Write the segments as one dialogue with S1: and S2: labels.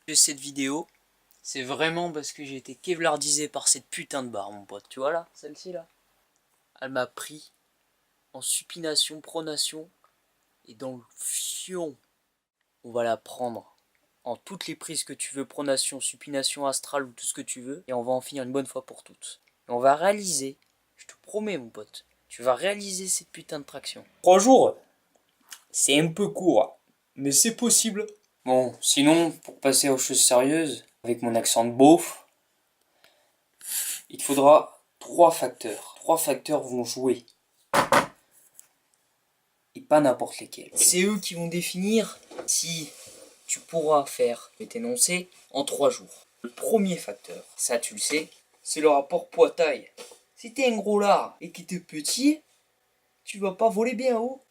S1: fais cette vidéo, c'est vraiment parce que j'ai été kevlardisé par cette putain de barre, mon pote. Tu vois là, celle-ci là, elle m'a pris en supination, pronation et dans le fion. On va la prendre en toutes les prises que tu veux, pronation, supination, astrale ou tout ce que tu veux, et on va en finir une bonne fois pour toutes. Et on va réaliser, je te promets mon pote, tu vas réaliser cette putain de traction.
S2: 3 jours, c'est un peu court, mais c'est possible. Bon, sinon, pour passer aux choses sérieuses, avec mon accent de beauf, il te faudra 3 facteurs. 3 facteurs vont jouer. Et pas n'importe lesquels.
S1: C'est eux qui vont définir si tu pourras faire cet énoncé en 3 jours. Le premier facteur, ça tu le sais, c'est le rapport poids-taille. Si t'es un gros lard et que t'es petit, tu vas pas voler bien haut.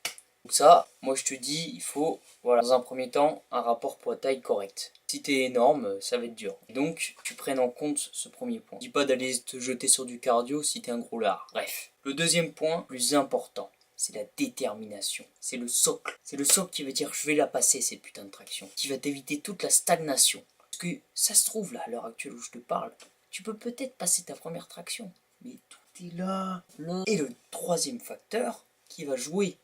S1: Donc ça, moi je te dis, il faut, voilà, dans un premier temps, un rapport poids-taille correct. Si t'es énorme, ça va être dur. Et donc, tu prennes en compte ce premier point. Dis pas d'aller te jeter sur du cardio si t'es un gros lard. Bref. Le deuxième point, plus important, c'est la détermination. C'est le socle. C'est le socle qui veut dire je vais la passer cette putain de traction. Qui va t'éviter toute la stagnation. Parce que ça se trouve là, à l'heure actuelle où je te parle, tu peux peut-être passer ta première traction. Mais tout est là. Et le troisième facteur qui va jouer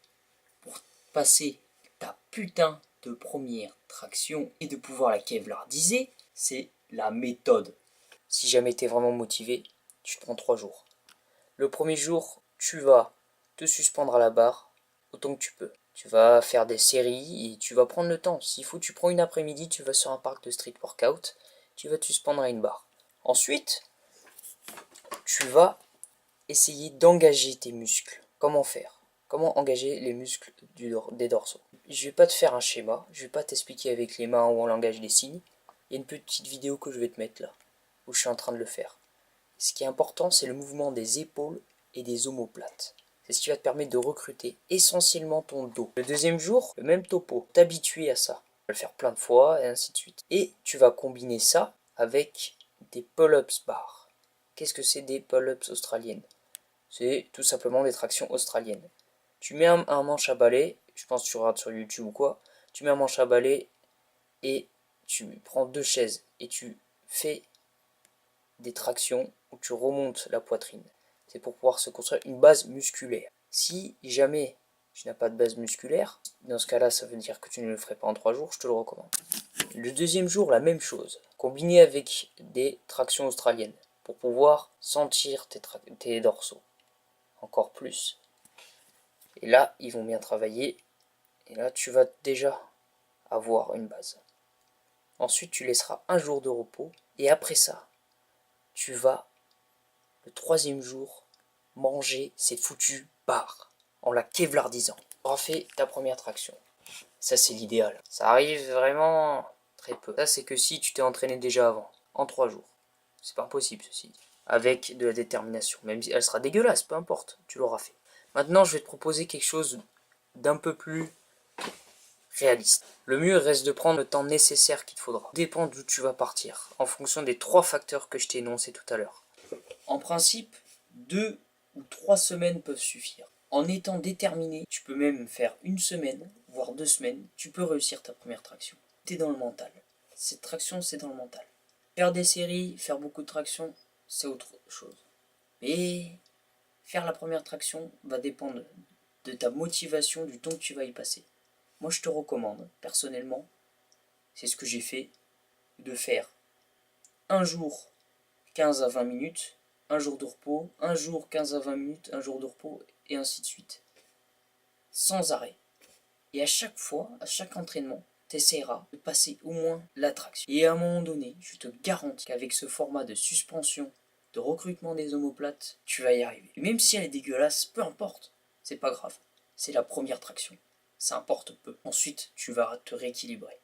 S1: pour passer ta putain de première traction et de pouvoir la kevlardiser, c'est la méthode. Si jamais tu es vraiment motivé, tu te prends 3 jours. Le premier jour, tu vas te suspendre à la barre autant que tu peux. Tu vas faire des séries et tu vas prendre le temps. S'il faut, tu prends une après-midi, tu vas sur un parc de street workout, tu vas te suspendre à une barre. Ensuite, tu vas essayer d'engager tes muscles. Comment faire? Comment engager les muscles des dorsaux? Je vais pas te faire un schéma, je vais pas t'expliquer avec les mains ou en langage des signes. Il y a une petite vidéo que je vais te mettre là, où je suis en train de le faire. Ce qui est important, c'est le mouvement des épaules et des omoplates. C'est ce qui va te permettre de recruter essentiellement ton dos. Le deuxième jour, le même topo, t'habituer à ça. Tu vas le faire plein de fois et ainsi de suite. Et tu vas combiner ça avec des pull-ups bar. Qu'est-ce que c'est des pull-ups australiennes? C'est tout simplement des tractions australiennes. Tu mets un manche à balai, je pense que tu regardes sur YouTube ou quoi, tu mets un manche à balai et tu prends 2 chaises et tu fais des tractions où tu remontes la poitrine. C'est pour pouvoir se construire une base musculaire. Si jamais tu n'as pas de base musculaire, dans ce cas-là, ça veut dire que tu ne le ferais pas en 3 jours, je te le recommande. Le deuxième jour, la même chose, combiné avec des tractions australiennes, pour pouvoir sentir tes dorsaux encore plus. Et là, ils vont bien travailler. Et là, tu vas déjà avoir une base. Ensuite, tu laisseras un jour de repos. Et après ça, tu vas, le troisième jour, manger ces foutues barres en la kevlardisant. Tu auras fait ta première traction. Ça, c'est l'idéal. Ça arrive vraiment très peu. Ça, c'est que si tu t'es entraîné déjà avant, en 3 jours. C'est pas impossible, ceci dit. Avec de la détermination. Même si elle sera dégueulasse, peu importe, tu l'auras fait. Maintenant, je vais te proposer quelque chose d'un peu plus réaliste. Le mieux reste de prendre le temps nécessaire qu'il te faudra. Dépend d'où tu vas partir, en fonction des 3 facteurs que je t'ai énoncés tout à l'heure. En principe, 2 ou 3 semaines peuvent suffire. En étant déterminé, tu peux même faire 1 semaine, voire 2 semaines, tu peux réussir ta première traction. T'es dans le mental. Cette traction, c'est dans le mental. Faire des séries, faire beaucoup de tractions, c'est autre chose. Mais faire la première traction va dépendre de ta motivation, du temps que tu vas y passer. Moi, je te recommande, personnellement, c'est ce que j'ai fait, de faire un jour 15 à 20 minutes, un jour de repos, un jour 15 à 20 minutes, un jour de repos, et ainsi de suite. Sans arrêt. Et à chaque fois, à chaque entraînement, tu essaieras de passer au moins la traction. Et à un moment donné, je te garantis qu'avec ce format de suspension, de recrutement des omoplates, tu vas y arriver. Et même si elle est dégueulasse, peu importe, c'est pas grave. C'est la première traction. Ça importe peu. Ensuite, tu vas te rééquilibrer.